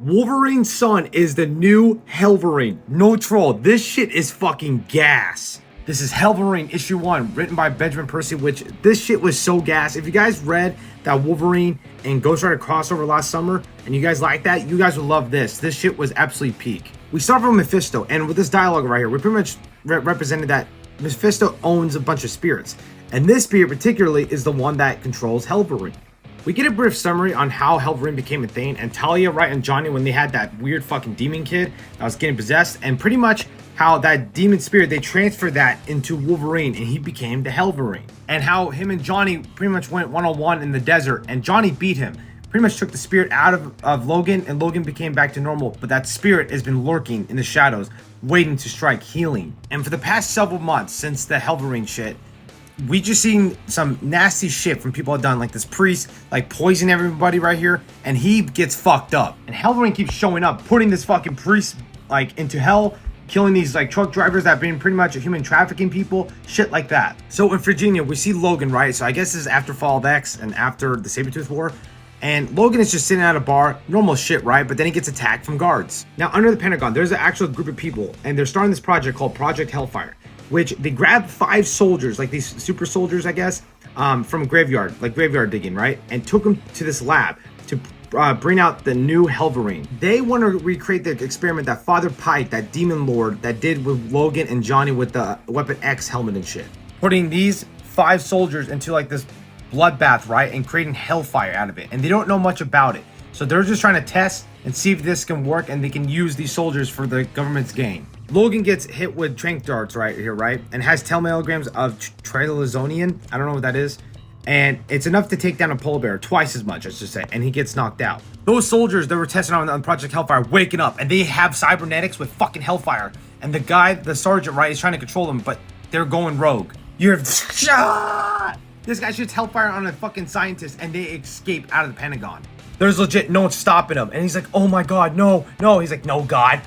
Wolverine's son is the new Hellverine. No troll. This shit is fucking gas. This is Hellverine issue 1, written by Benjamin Percy, which this shit was so gas. If you guys read that Wolverine and Ghost Rider crossover last summer, and you guys like that, you guys would love this. This shit was absolutely peak. We start from Mephisto, and with this dialogue right here, we pretty much represented that Mephisto owns a bunch of spirits. And this spirit particularly is the one that controls Hellverine. We get a brief summary on how Hellverine became a thing, and Talia, right, and Johnny when they had that weird fucking demon kid that was getting possessed, and pretty much how that demon spirit, they transferred that into Wolverine and he became the Hellverine. And how him and Johnny pretty much went one-on-one in the desert, and Johnny beat him. Pretty much took the spirit out of Logan, and Logan became back to normal, but that spirit has been lurking in the shadows, waiting to strike, healing. And for the past several months since the Hellverine shit, we just seen some nasty shit from people have done, like this priest like poison everybody right here, and he gets fucked up, and Hellverine keeps showing up, putting this fucking priest like into hell, killing these like truck drivers that have been pretty much human trafficking people, shit like that. So in Virginia we see Logan, right? So I guess this is after Fall of X and after the Sabretooth War, and Logan is just sitting at a bar, normal shit, right? But then he gets attacked from guards. Now under the Pentagon there's an actual group of people, and they're starting this project called Project Hellfire, which they grabbed 5 soldiers, like these super soldiers, I guess, from a graveyard, like graveyard digging, right? And took them to this lab to bring out the new Hellverine. They want to recreate the experiment that Father Pike, that demon lord, that did with Logan and Johnny with the Weapon X helmet and shit. Putting these 5 soldiers into like this bloodbath, right? And creating hellfire out of it. And they don't know much about it. So they're just trying to test and see if this can work, and they can use these soldiers for the government's gain. Logan gets hit with tranq darts right here, right? And has 10 milligrams of trilazonium. I don't know what that is. And it's enough to take down a polar bear, twice as much, I should say. And he gets knocked out. Those soldiers that were testing on Project Hellfire waking up, and they have cybernetics with fucking Hellfire. And the guy, the sergeant, right, is trying to control them, but they're going rogue. You're shot. This guy shoots Hellfire on a fucking scientist, and they escape out of the Pentagon. There's legit no one stopping him. And he's like, oh my god, no, no. He's like, no, God.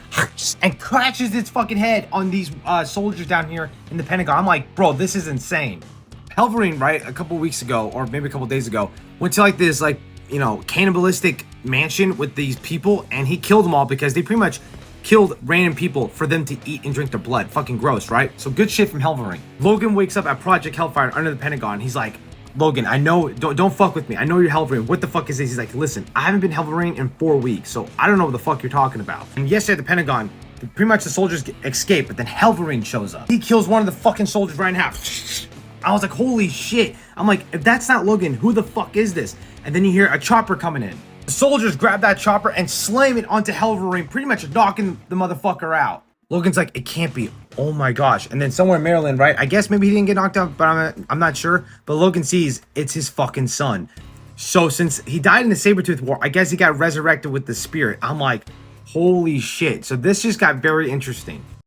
And crashes its fucking head on these soldiers down here in the Pentagon. I'm like, bro, this is insane. Hellverine, right, a couple weeks ago, or maybe a couple days ago, went to like this, like, you know, cannibalistic mansion with these people, and he killed them all because they pretty much killed random people for them to eat and drink their blood. Fucking gross, right? So good shit from Hellverine. Logan wakes up at Project Hellfire under the Pentagon. He's like, Logan, I know, don't fuck with me. I know you're Hellverine. What the fuck is this? He's like, listen, I haven't been Hellverine in 4 weeks, so I don't know what the fuck you're talking about. And yesterday at the Pentagon, pretty much the soldiers escape, but then Hellverine shows up. He kills one of the fucking soldiers right in half. I was like, holy shit. I'm like, if that's not Logan, who the fuck is this? And then you hear a chopper coming in. The soldiers grab that chopper and slam it onto Hellverine, pretty much knocking the motherfucker out. Logan's like, it can't be. Oh my gosh. And then somewhere in Maryland, right? I guess maybe he didn't get knocked out, but I'm not sure. But Logan sees it's his fucking son. So since he died in the Sabretooth War, I guess he got resurrected with the spirit. I'm like, holy shit. So this just got very interesting.